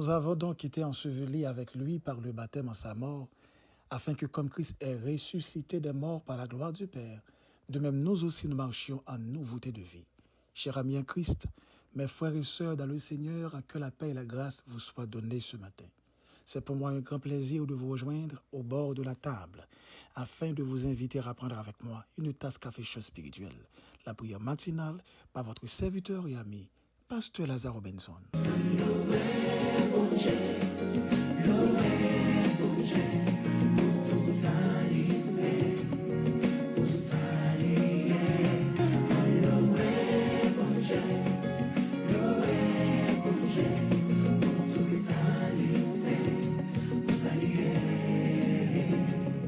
Nous avons donc été ensevelis avec lui par le baptême en sa mort, afin que comme Christ est ressuscité des morts par la gloire du Père, de même nous aussi nous marchions en nouveauté de vie. Chers amis en Christ, mes frères et sœurs dans le Seigneur, que la paix et la grâce vous soient données ce matin. C'est pour moi un grand plaisir de vous rejoindre au bord de la table, afin de vous inviter à prendre avec moi une tasse café-chaud spirituelle, la prière matinale par votre serviteur et ami, Pasteur Lazare Robinson.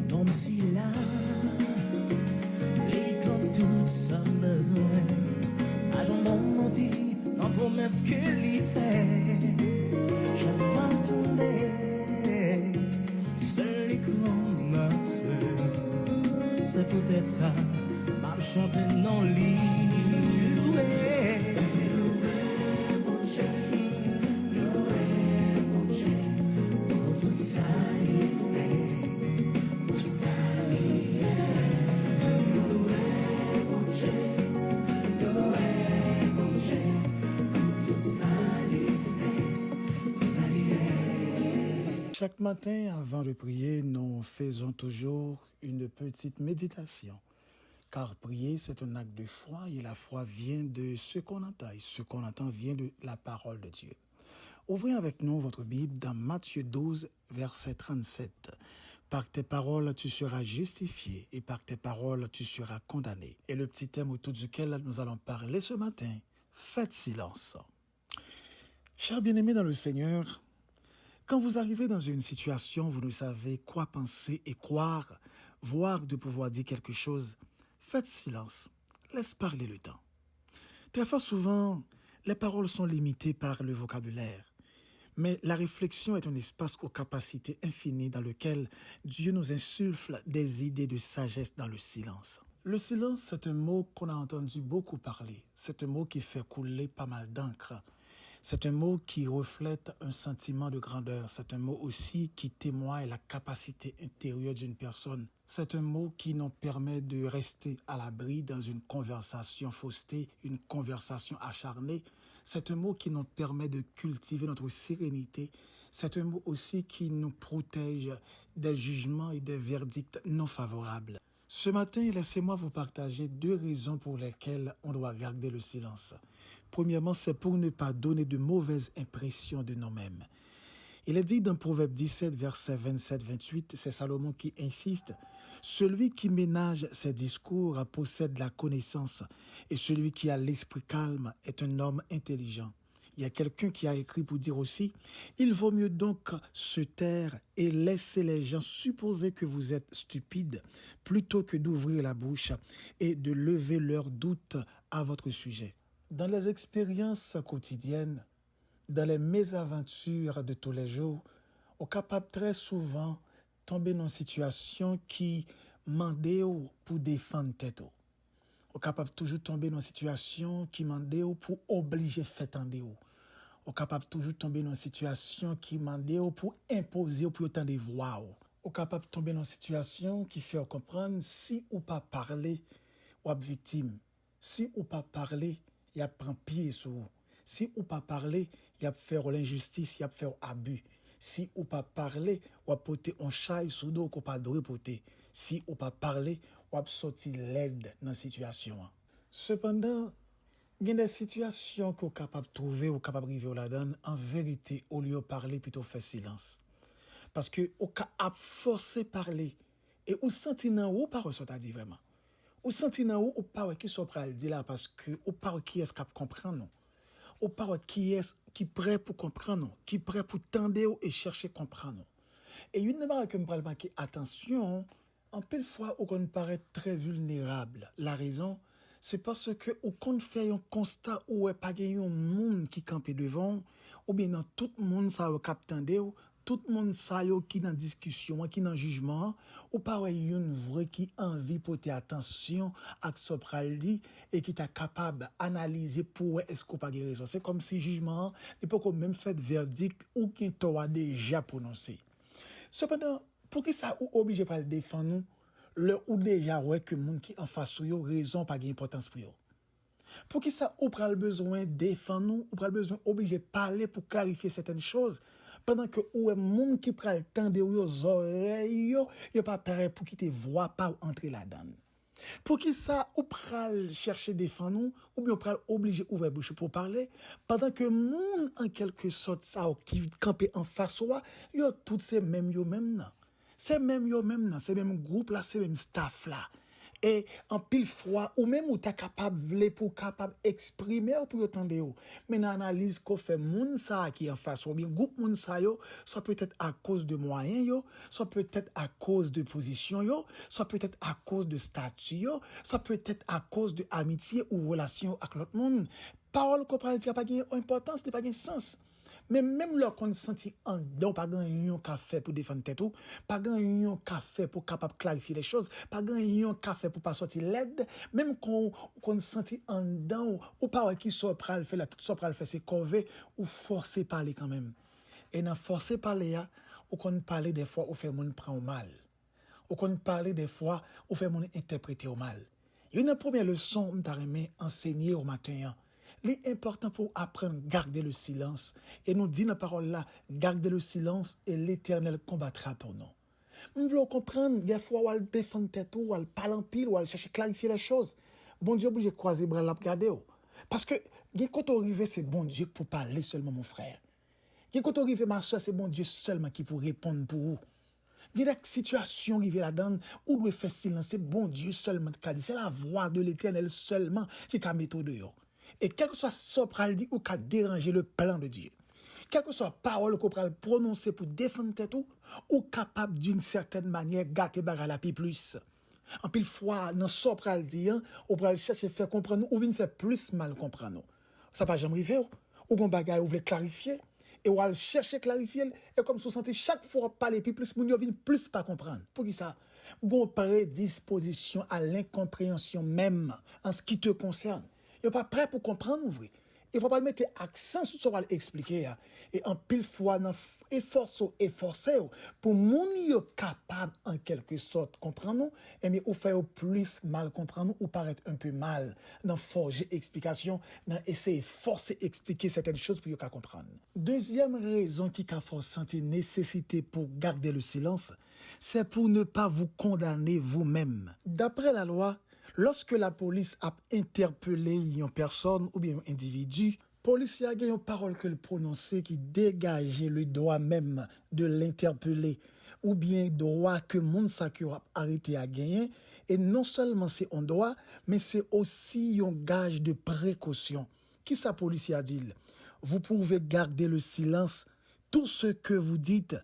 Comme si là, les comme tout ça besoin, à ton moment dit, en promesse que l'y fait, je vais tomber, seul et comme ma soeur, c'est peut-être ça, m'a chanté non lit, loué. Chaque matin, avant de prier, nous faisons toujours une petite méditation. Car prier, c'est un acte de foi et la foi vient de ce qu'on entend. Et ce qu'on entend vient de la parole de Dieu. Ouvrez avec nous votre Bible dans Matthieu 12, verset 37. Par tes paroles, tu seras justifié et par tes paroles, tu seras condamné. Et le petit thème autour duquel nous allons parler ce matin, faites silence. Chers bien-aimés dans le Seigneur, quand vous arrivez dans une situation, vous ne savez quoi penser et croire, voire de pouvoir dire quelque chose, faites silence, laisse parler le temps. Très fort souvent, les paroles sont limitées par le vocabulaire. Mais la réflexion est un espace aux capacités infinies dans lequel Dieu nous insuffle des idées de sagesse dans le silence. Le silence, c'est un mot qu'on a entendu beaucoup parler. C'est un mot qui fait couler pas mal d'encre. C'est un mot qui reflète un sentiment de grandeur. C'est un mot aussi qui témoigne la capacité intérieure d'une personne. C'est un mot qui nous permet de rester à l'abri dans une conversation faustée, une conversation acharnée. C'est un mot qui nous permet de cultiver notre sérénité. C'est un mot aussi qui nous protège des jugements et des verdicts non favorables. Ce matin, laissez-moi vous partager 2 raisons pour lesquelles on doit garder le silence. Premièrement, c'est pour ne pas donner de mauvaises impressions de nous-mêmes. Il est dit dans Proverbe 17, versets 27-28, c'est Salomon qui insiste, « Celui qui ménage ses discours possède la connaissance, et celui qui a l'esprit calme est un homme intelligent. » Il y a quelqu'un qui a écrit pour dire aussi, « Il vaut mieux donc se taire et laisser les gens supposer que vous êtes stupide, plutôt que d'ouvrir la bouche et de lever leurs doutes à votre sujet. » Dans les expériences quotidiennes, dans les mésaventures de tous les jours, on est capable très souvent tomber dans une situation qui demande pour défendre tête. On est capable toujours tomber dans une situation qui demande pour obliger faire entendre. On est capable toujours tomber dans une situation qui demande pour imposer pour autant de voix. On est capable tomber dans une situation qui fait comprendre si ou pas parler ou être victime. Si ou pas parler, il y a prend pied sur vous. Si ou pas parler, il y a faire l'injustice, il y a faire abus. Si ou pas parler, ou a porter un chai sous dos qu'on pas de porter. Si ou pas parler, ou a sortir l'aide dans la situation. Cependant, il y a des situations qu'on est capable de trouver ou capable de vivre là-dedans. En vérité, au lieu de parler, plutôt faire silence. Parce que on a forcé parler et ou senti dans ou pas ressortir dire vraiment. Ou senti dans ou pas qui soit prêt à le dire là parce que ou pas qui est capable de comprendre non. Ou pas qui est qui prêt pour comprendre non, qui prêt pour tendre et chercher comprendre non. Et une chose que me parle marquer attention, en pile fois on paraît très vulnérable. La raison c'est parce que ou qu'on fait un constat où pas un monde qui campe devant ou bien dans tout le monde ça va capter tout le monde sa yo qui dans discussion, qui dans jugement, ou pas une vraie qui envie porter attention à ce pral dit et qui t'a capable d'analyser pour est-ce qu'on pas raison. C'est comme si jugement, il peut même fait verdict ou qui t'a déjà prononcé. Cependant, pour qui ça ou obligé pas le défendre nous, le ou déjà ouais que monde qui en face yo raison pas d'importance pour yo. Pour qui ça ou pral besoin défendre nous, ou pral besoin obligé parler pour clarifier certaines choses pendant que ou est monde qui pral tendre yo oreilles yo pas prêt pour qui te voit pas entrer là-dedans. Pour qui ça ou pral chercher défendre nous ou bien pral obligé ouvrir bouche pour parler pendant que monde en quelque sorte ça qui camper en face wa yo toutes ces mêmes yo même nan. C'est même yo même nan, c'est même groupe là, c'est même staff là. Et en pile fois ou même ou t'es capable pour capable exprimer ou pour entendre yo mais dans analyse qu'on fait moun ça qui en face ou bien groupe moun ça yo soit peut-être à cause de moyens yo soit peut-être à cause de position yo soit peut-être à cause de statut yo soit peut-être à cause de amitié ou relation avec l'autre monde parole qu'on parle pas gain importance n'est pas gain sens. Mais même leur qu'on senti en dedans, pas grand café pour défendre tête ou, pas grand café pour capable clarifier les choses, pas grand café pour pas sortir l'aide, même qu'on senti en dedans ou pas qui soit pral faire la tout soit pral faire c'est corvée ou forcer parler quand même. Et dans forcer parler ou qu'on parler des fois ou fait moun prend mal. Ou qu'on parler des fois ou fait moun interpréter au mal. Une première leçon m'ta remet enseigner au matin. L'important pour apprendre garder le silence et nous dit dans la parole là garder le silence et l'Éternel combattra pour nous. Nous voulons comprendre des fois où elle défend tête ou elle parle en pile ou elle cherche à clarifier les choses. Bon Dieu obligé croiser bras là regarder parce que quand on arrive c'est bon Dieu pour parler seulement mon frère. Quand on arrive ma soeur c'est bon Dieu seulement qui pour répondre pour vous. Il y a des situations qui viennent là-dedans où doit faire silence c'est bon Dieu seulement qui dit c'est la voix de l'Éternel seulement qui a mettre dehors. Et quel que soit ce qu'on dit ou qu'a déranger le plan de Dieu, quelle que soit parole qu'on peut prononcer pour défendre tête ou capable d'une certaine manière gâter bagarre la plus. En pile fois dans ce qu'on dit, on peut chercher faire comprendre ou venir faire plus mal comprendre. Ça pas jamais arrivé ou qu'on bagaille ou veut clarifier et ou al chercher clarifier et comme si vous sentez chaque fois parler plus moun yo vinn plus pas comprendre. Pour qui ça? Bon prédisposition à l'incompréhension même en ce qui te concerne. Yo pas prêt pour comprendre vrai. Il faut pas mettre accent sur ce qu'on va expliquer et en pile fois dans efforcer pour moun yo capable en quelque sorte comprendre et mais ou faire plus mal comprendre ou paraître un peu mal dans forger explication dans essayer forcer expliquer certaines choses pour yo comprendre. Deuxième raison qui a force sentir nécessité pour garder le silence, c'est pour ne pas vous condamner vous-même. D'après la loi, lorsque la police a interpellé une personne ou bien un individu, police a une parole que le prononcer qui dégageait le droit même de l'interpeller ou bien droit que moun sa qui a arrêté à gagner et non seulement c'est un droit mais c'est aussi un gage de précaution. Qui sa police a dit? Vous pouvez garder le silence, tout ce que vous dites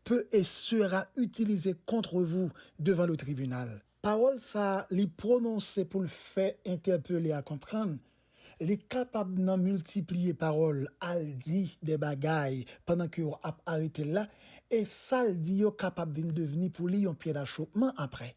peut et sera utilisé contre vous devant le tribunal. Parole ça, li prononcer pour le faire interpeller à comprendre. Les capable de multiplier paroles, al dit des bagailles pendant que vous a arrêté là, et ça le dit yo capable de devenir pour lui un pied d'achoppement après.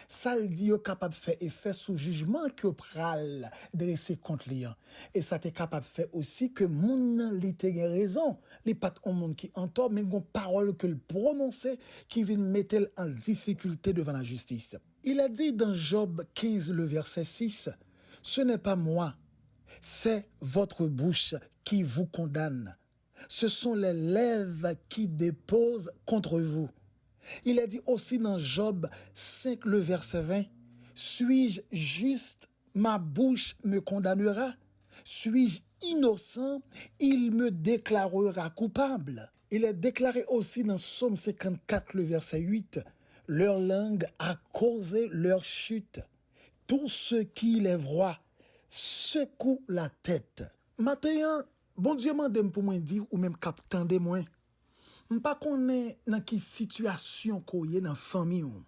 Ça le dit yo capable de faire effet sous jugement que pral dresser contre lui. Et ça t'est capable de faire aussi que moun li te gen raison. Li pas un monde qui entend, mais gon parole que le prononcer qui vient mettre en difficulté devant la justice. Il a dit dans Job 15, le verset 6, « Ce n'est pas moi, c'est votre bouche qui vous condamne. Ce sont les lèvres qui déposent contre vous. » Il a dit aussi dans Job 5, le verset 20, « Suis-je juste, ma bouche me condamnera. Suis-je innocent, il me déclarera coupable. » Il est déclaré aussi dans Psaume 54, le verset 8, « Leur langue a causé leur chute. Tous ceux qui les voient secouent la tête. » Maintenant, bon Dieu m'a demandé pour moi dire, ou même captant de moi, m'pas connaît dans quelle situation qu'on y est dans famille ou.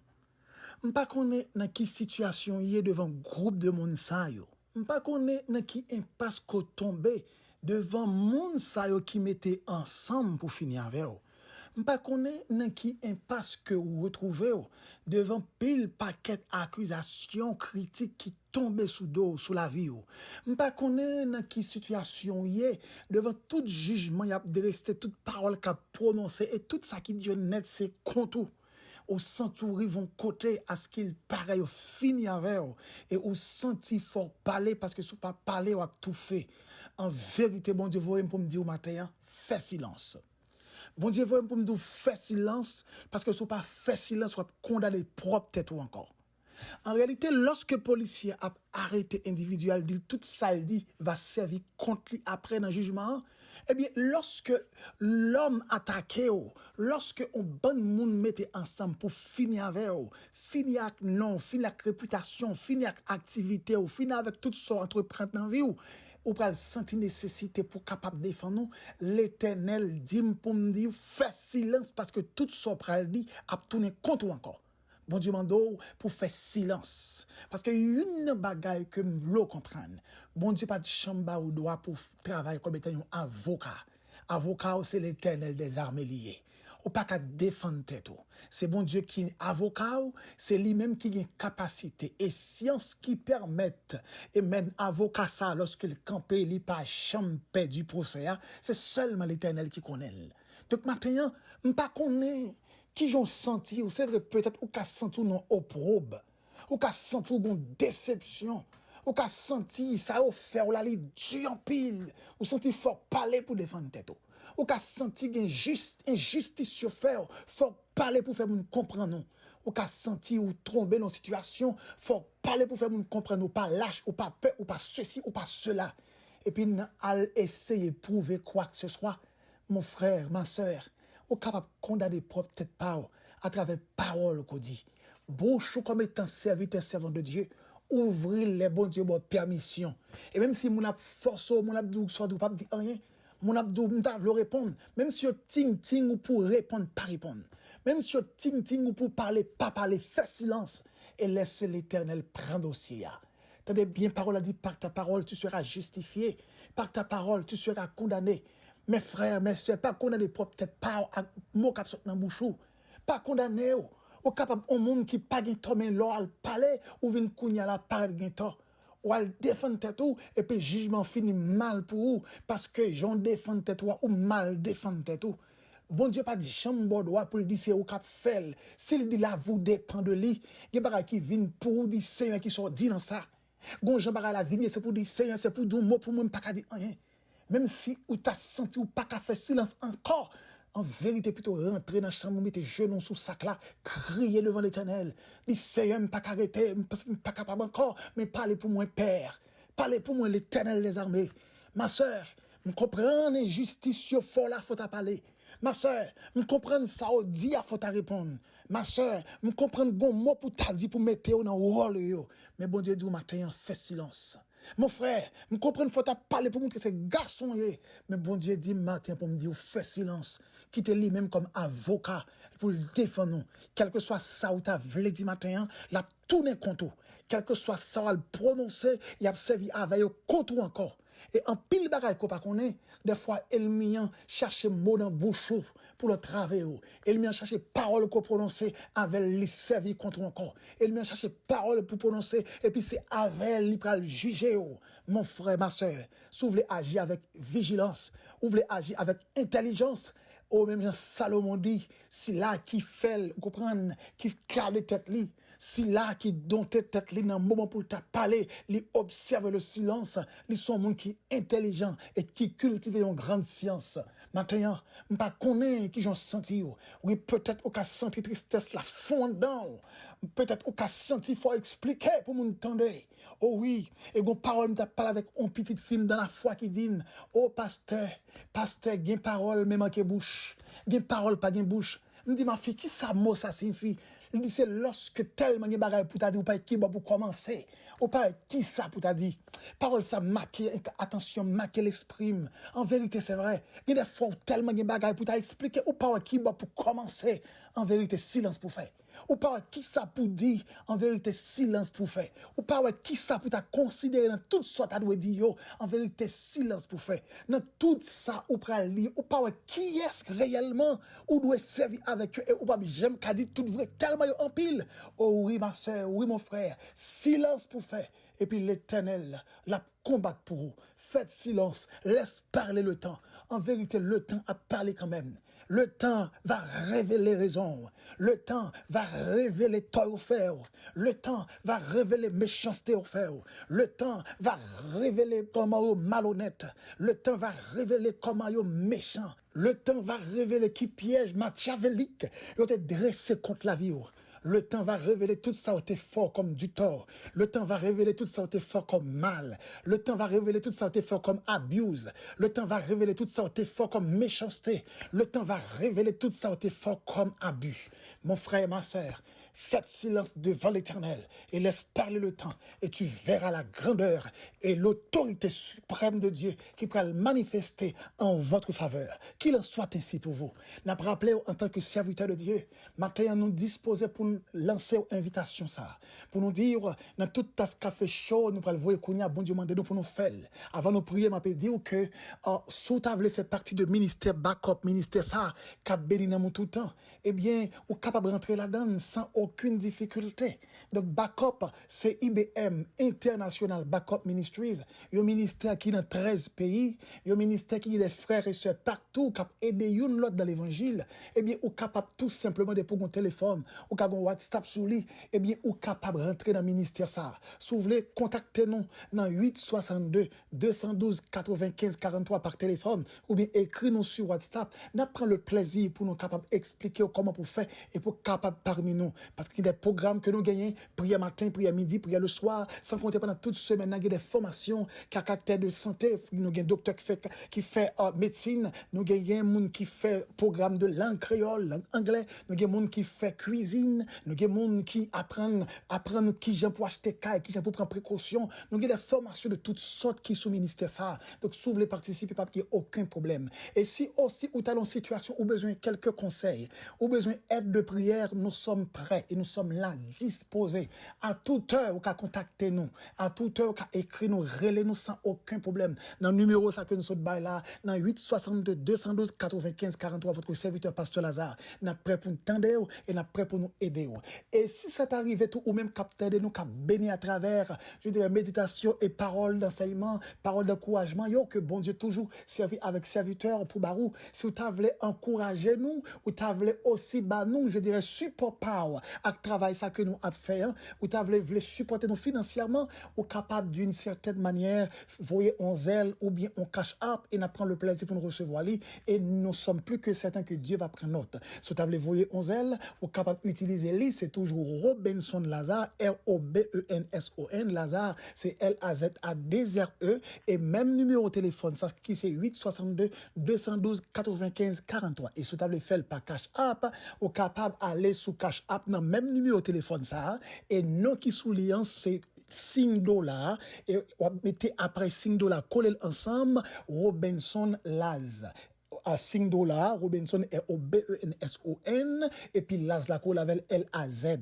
M'pas connaît dans quelle situation y est devant groupe de monde sa yo. M'pas connaît dans qui impasse qu'on tombé devant monde sa yo qui mettait ensemble pour finir avec ou. M'pas connaît nan qui impasse que vous retrouvez devant pile paquet accusations critiques qui tombent sous dos sous la vie. M'pas connaît nan qui situation y est devant tout jugement y a dressé toute parole qu'a prononcé et tout ça qui dit net c'est contre au senti vont côté à ce qu'il pareil au fini avec et au senti fort parler parce que sous pas parler ou a tout fait en vérité bon Dieu voyez pour me dire au matin fais silence. Bon Dieu voyez pour me dire fais silence parce que sous pas fait silence ou a condamné propre tête ou encore. En réalité, lorsque policier a arrêté individuel, dit tout ça il dit va servir contre lui après dans le jugement. Eh bien, lorsque l'homme attaqué, lorsque on bon monde mettait ensemble pour finir avec, finir avec nom, finir avec réputation, finir avec activité, finir avec tout ce entreprendre dans la vie, ou pral sentir nécessité pour capable défendre nous, l'Éternel dit pour me dire fais silence parce que tout ce pral dit a tourné contre encore. Bon Dieu mando pour faire silence. Parce que une bagaille que m'vlo comprendre. Bon Dieu pas de chambre ou droit pour travailler comme étant un avocat. Avocat c'est l'Éternel des armées liées. Ou pas qu'à défendre tête. C'est bon Dieu qui est avocat, c'est lui-même qui a une capacité et science qui permettent et même avocat ça lorsqu'il campe il pas chambre perdu procès, c'est seulement l'Éternel qui connaît. Donc maintenant, m'pas connaît qui j'ont senti, ou c'est vrai peut-être ou qu'a senti non opprobre, ou qu'a senti une déception, ou qu'a senti ça au faire la li dur en pile, ou senti fort parler pour défendre tête, ou qu'a senti injustice sur faire, fort parler pour faire nous comprendre, ou qu'a senti ou tomber dans situation, fort parler pour faire nous comprendre, ou pas lâche, ou pas peur, ou pas ceci, ou pas cela, et puis al essayer prouver quoi que ce soit, mon frère, ma sœur, ou capable de condamner propre tête par à travers parole qu'on dit. Bouche comme étant serviteur servant de Dieu, ouvrir les bons Dieu bonne permission. Et même si mon a force, mon a dit soit pas dire rien, mon a dit m'ta veut répondre, même si ting ting ou pour répondre pas répondre. Même si ting ting ou pour parler pas parler, fais silence et laisse l'Éternel prendre dossier. Tenez bien, parole a dit, par ta parole, tu seras justifié. Par ta parole, tu seras condamné. Mes frères, mes soeurs, pas condamné peut-être pas à mot cap dans bouche pas condamné au capable un monde qui pas gain tort mais l'or al parler ou vinn kounya la parler gain tort ou al défendre tête ou et puis jugement fini mal pour vous parce que j'en défendre tête ou mal défendre tête ou bon Dieu pas dit chambre droit pour dire c'est au cap fait s'il dit là vous dépend de lui il y a qui viennent pour dire Seigneur qui sont dit dans ça gon Jean la vigner c'est pour dire Seigneur c'est pour dire mot pour moi pas dire rien. Même si ou t'as senti ou pas qu'à faire silence encore, en vérité, plutôt rentrer dans la chambre, mettre genoux sous sac là, crier devant l'Éternel. Dis Seigneur, pas qu'arrêter, pas capable encore, mais parlez pour moi, Père. Parlez pour moi, l'Éternel des armées. Ma sœur, me comprendre l'injustice sur fort là, faut à parler. Ma sœur, me comprendre ça au dit, faut à répondre. Ma sœur, me comprendre bon mot pour t'a dit pour mettre dans le rôle yo. Mais bon Dieu dit au matin, fais silence. Mon frère, me comprendre faut à parler pour montrer que c'est garçon yé. Mais bon Dieu dit matin pour me dire fais silence. Quitte lui-même comme avocat pour le défendre. Quel que soit ça ou t'as voulu dire matin, la tourner contre. Quel que soit ça ou le prononcer, il a servi avec contre encore. Et en pile bagaille qu'on pas connaît, des fois elle m'y chercher mot dans bouche pour le travail. Elle m'y chercher parole qu'on prononcer avec les servir contre encore. Elle m'y chercher parole pour prononcer et puis c'est avec lui pour le juger. Mon frère, ma soeur, si vous voulez agir avec vigilance, vous voulez agir avec intelligence, au même Jean Salomon dit, si là qui fait, vous comprenez, qui garde tête li, si là qui dompte tête li dans moment pour te parler, li observe le silence, li sont monde qui est intelligent et qui cultive une grande science. Maintenant, m'pas connaît qui j'en senti oui peut-être au cas senti tristesse la fondant, peut-être au cas senti faut expliquer pour m'entendre. Oh oui, et gon parole m'ta parler avec un petit film dans la foi qui dit, oh pasteur, gain parole mais manque bouche, gain parole pas gain bouche. Me dit ma fille qui ça mot ça signifie. Il dit c'est lorsque tellement de bagaille pour t'a dit ou pas qui pour commencer ou pas qui ça pour t'a dit parole ça marque attention marque l'esprit en vérité c'est vrai il y a des fois tellement de bagaille pour t'a expliquer ou pas qui pour commencer en vérité silence pour faire Ou pas qui ça pour dire, en vérité, silence pour faire. Ou pas qui ça pour t'a considérer dans toute sorte à doit dire, en vérité, silence pour faire. Dans tout ça, ou pas lire, ou pas qui est-ce réellement, ou doit servir avec eux, et ou pas j'aime qu'a dit tout vrai, tellement en pile. Oh oui, ma soeur, oui, mon frère, silence pour faire. Et puis l'Éternel la combattre pour vous. Faites silence, laisse parler le temps. En vérité, le temps a parlé quand même. Le temps va révéler raison. Le temps va révéler tort au faire. Le temps va révéler méchanceté au faire. Le temps va révéler comment vous malhonnête. Le temps va révéler comment vous méchant. Le temps va révéler qui piège machiavélique. Vous êtes dressé contre la vie. Le temps va révéler tout ça où t'es fort comme du tort. Le temps va révéler tout ça où t'es fort comme mal. Le temps va révéler tout ça où t'es fort comme abuse. Le temps va révéler tout ça où t'es fort comme méchanceté. Le temps va révéler tout ça où t'es fort comme abus. Mon frère et ma sœur, faites silence devant l'Éternel et laisse parler le temps et tu verras la grandeur et l'autorité suprême de Dieu qui pourra le manifester en votre faveur. Qu'il en soit ainsi pour vous. N'a pas rappelé en tant que serviteur de Dieu, matin nous disposer pour nous lancer une invitation ça, pour nous dire dans toute tasse café chaud nous pourrons voir qu'on y a bon Dieu mandé nous pour nous faire. Avant de prier, m'a dire que sous ta voulez faire partie de ministère backup, ministère ça qui a béni dans tout temps, eh bien, ou capable de rentrer là-dedans sans aucune difficulté. Donc, backup, c'est IBM, International Backup Ministries. Un ministère qui est dans 13 pays. Un ministère qui a des frères et sœurs partout, qui a aidé une l'autre dans l'évangile. Eh bien, ou capable tout simplement de prendre un téléphone, ou capable WhatsApp sur lui. Eh bien, ou capable de rentrer dans le ministère ça. Si vous voulez, contactez-nous dans 862 212 95 43 par téléphone, ou bien écrivez-nous sur WhatsApp. Nous prenons le plaisir pour nous capables d'expliquer comment pour faire et pour capable parmi nous. Parce qu'il y a des programmes que nous gagnons, prière matin, prière midi, prière le soir, sans compter pendant toute semaine, nous avons des formations qui ont caractère de santé. Nous avons un docteur qui fait médecine, nous avons un monde qui fait programme de langue créole, langue anglaise, nous avons un monde qui fait cuisine, nous avons un monde qui apprend qui j'aime pour acheter caille, qui j'aime pour prendre précaution. Nous avons des formations de toutes sortes qui sont au ministère ça. Donc, si vous voulez participer, pas qu'il n'y ait aucun problème. Et si aussi, vous avez une situation où besoin de quelques conseils, ou besoin d'aide de prière, nous sommes prêts et nous sommes là, disposés. À toute heure, vous pouvez contacter nous. À toute heure, vous pouvez écrire nous, relayer nous sans aucun problème. Dans le numéro ça que nous sommes là, dans 862 212 95 43, votre serviteur Pasteur Lazare, nous sommes prêts pour nous tendre et nous sommes prêts pour nous aider. Et si c'est arrivé tout, ou même capter de nous, cap béni à travers, je dirais, méditation et paroles d'enseignement, paroles d'encouragement, que bon Dieu toujours servi avec serviteur pour Barou. Si vous voulez encourager nous, ou vous voulez aussi nous, je dirais, support power à travail ça que nous avons fait, ou vous voulez supporter nous financièrement, ou capable d'une certaine manière, voyez on zèle ou bien on cash up et nous prend le plaisir pour nous recevoir lui, et nous sommes plus que certains que Dieu va prendre note. Si vous voulez voyez on zèle, ou capable d'utiliser lui, c'est toujours Robinson Lazare, R-O-B-E-N-S-O-N, Lazare, c'est L-A-Z-A-D-R-E, et même numéro de téléphone, ça qui c'est 862 212 95 43. Et si vous voulez faire par cash app, ou capable d'aller sous cash app dans le même numéro de téléphone ça, et non qui sous lien c'est $5 et on mettez après $5 coller ensemble Robinson Laz à $5, Robinson R-O-B-E-N-S-O-N, et puis Laz la colle avec L-A-Z.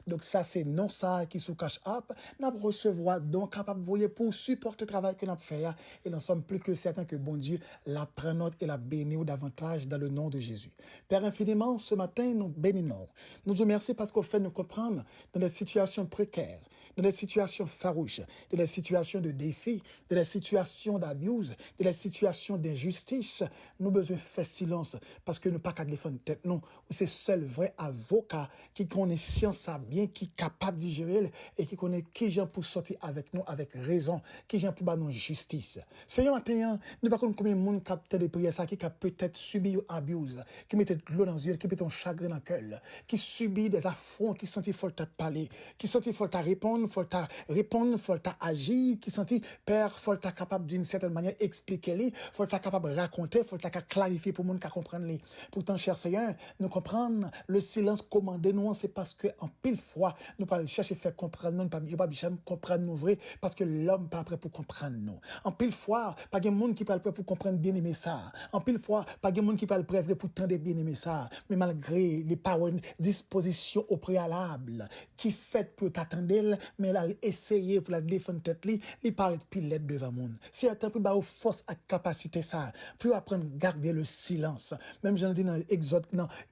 Donc ça c'est non ça qui sous cash app, n'a recevoir donc capable voyer pour supporter le travail que nous fait et nous sommes plus que certains que bon Dieu la prend note et la bénit davantage dans le nom de Jésus. Père infiniment, ce matin nous bénissons. Nous vous remercions parce qu'on fait nous comprendre dans des situations précaires, dans des situations farouches, dans des situations de défi, dans des situations d'abuse, dans des situations d'injustice. Nous besoin faire silence parce que nous pas qu'à défendre tête non, c'est seul vrai avocat qui connaît science à bien, qui est capable de gérer et qui connaît qui gens pour sortir avec nous avec raison, qui gens pour nous justice. Seigneur matin, nous pas connaître combien de monde capte des prières ça qui a peut-être subi un abuse, qui mettait de l'eau dans les yeux, qui mettait un chagrin dans le cœur, qui subit des affronts, qui sentit faut te parler, qui sentit faut te répondre répondre, faut ta répondre, faut ta agir, qui senti, Père, faut ta capable d'une certaine manière expliquer les, faut ta capable raconter, faut ta clarifier pour monde qui comprendre les. Pourtant, cher Seigneur, nous comprendre le silence commandé nous, c'est parce que en pile fois, nous pas chercher faire comprendre, nous pas comprendre nous vrai, parce que l'homme pas prêt pour comprendre nous. En pile fois, pas de monde qui parle prêt pour comprendre bien aimer ça. En pile fois, pas de monde qui parle prêt pour tendre bien aimer ça. Mais malgré les paroles, dispositions au préalable, qui fait pour t'attendre, mais elle a essayé pour la défendre tête li, il paraît pile devant monde. Si attend pour ba force à capacité ça, pour apprendre à garder le silence. Même j'en dis dans Exode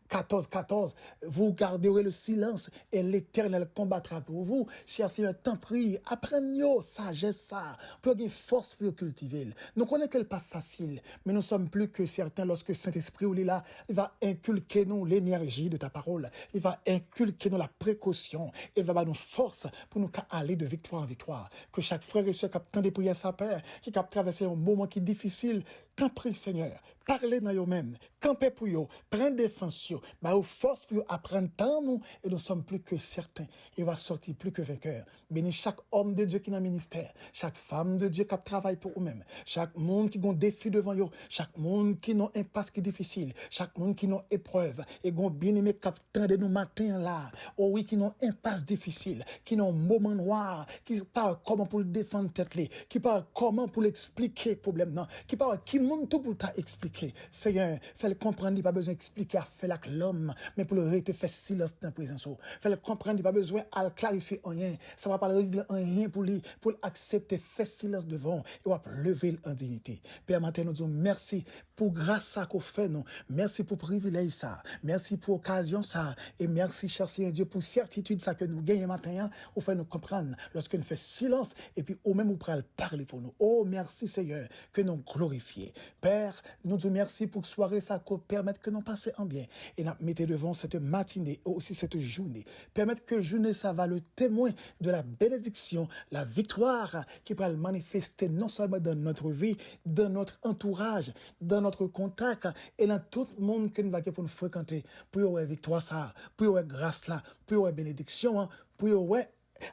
14, vous garderez le silence et l'Éternel combattra pour vous. Cher Seigneur, t'en prie, apprenez sagesse ça, pour avoir force pour cultiver. Nous connaissons que ce n'est pas facile, mais nous sommes plus que certains lorsque Saint-Esprit est là, il va inculquer nous l'énergie de ta parole, il va inculquer nous la précaution, il va nous force pour nous aller de victoire en victoire. Que chaque frère et soeur qui a tant de prières à sa père, qui a traversé un moment qui est difficile, t'en prie Seigneur, parlez dans eux-mêmes, campez pour eux, prenez défense, bah aux forces pour apprendre tant nous, et nous sommes plus que certains, il va sortir plus que vainqueur. Bénis chaque homme de Dieu qui est dans le ministère, chaque femme de Dieu qui travaille pour eux-mêmes, chaque monde qui a un défi devant eux, chaque monde qui a un impasse qui est difficile, chaque monde qui a une épreuve, et un bien-aimé qui attend nous matin là, oh oui, qui a un impasse difficile, qui a un moment noir, qui parle comment pour le défendre tête, qui parle comment pour l'expliquer problème non, qui parle qui monte tout pour t'expliquer. Seigneur, fais-le comprendre, il n'y a pas besoin d'expliquer à faire avec l'homme, mais pour le rester, faire silence dans la présence. Fais-le comprendre, il n'y a pas besoin de clarifier rien. Ça ne va pas régler rien pour lui, pour accepter, faire silence devant, et va lever en dignité. Père, matin, nous disons merci pour grâce à qu'on fait, nous. Merci pour privilège ça. Merci pour occasion ça. Et merci, cher Seigneur Dieu, pour certitude ça que nous gagnons matin, ou fait nous comprendre lorsque nous faisons silence, et puis au même nous pourrons parler pour nous. Oh, merci, Seigneur, que nous glorifions. Père, nous te merci pour soirée ça qu'on permette que nous passions en bien et nous mettez devant cette matinée aussi cette journée. Permettre que journée ça va le témoin de la bénédiction, la victoire qui va le manifester non seulement dans notre vie, dans notre entourage, dans notre contact et dans tout le monde que nous va pour nous fréquenter. Pour avoir victoire ça, pour avoir grâce là, pour avoir bénédiction, pour avoir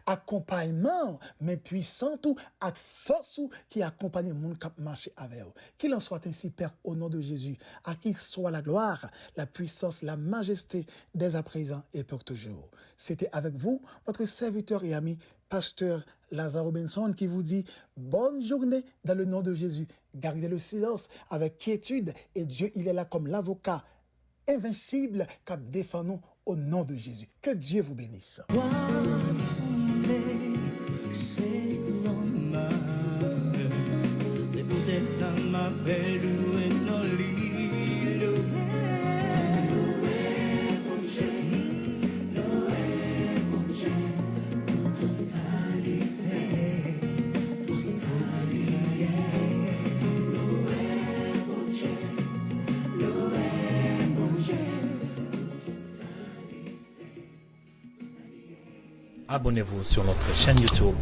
accompagnement, mais puissant tout, avec force qui accompagne le monde qui marche avec eux. Qu'il en soit ainsi, Père, au nom de Jésus, à qui soit la gloire, la puissance, la majesté, dès à présent et pour toujours. C'était avec vous, votre serviteur et ami, pasteur Lazare Robinson, qui vous dit bonne journée dans le nom de Jésus. Gardez le silence avec quiétude et Dieu, il est là comme l'avocat invincible qui défend nous au nom de Jésus. Que Dieu vous bénisse. C'est peut-être ça m'appelle louer nos lits, louer mon Dieu, pour tout ça il fait, pour ça il est, louer mon Dieu, pour tout ça il fait. Abonnez-vous sur notre chaîne YouTube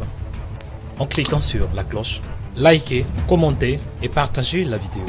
en cliquant sur la cloche, likez, commentez et partagez la vidéo.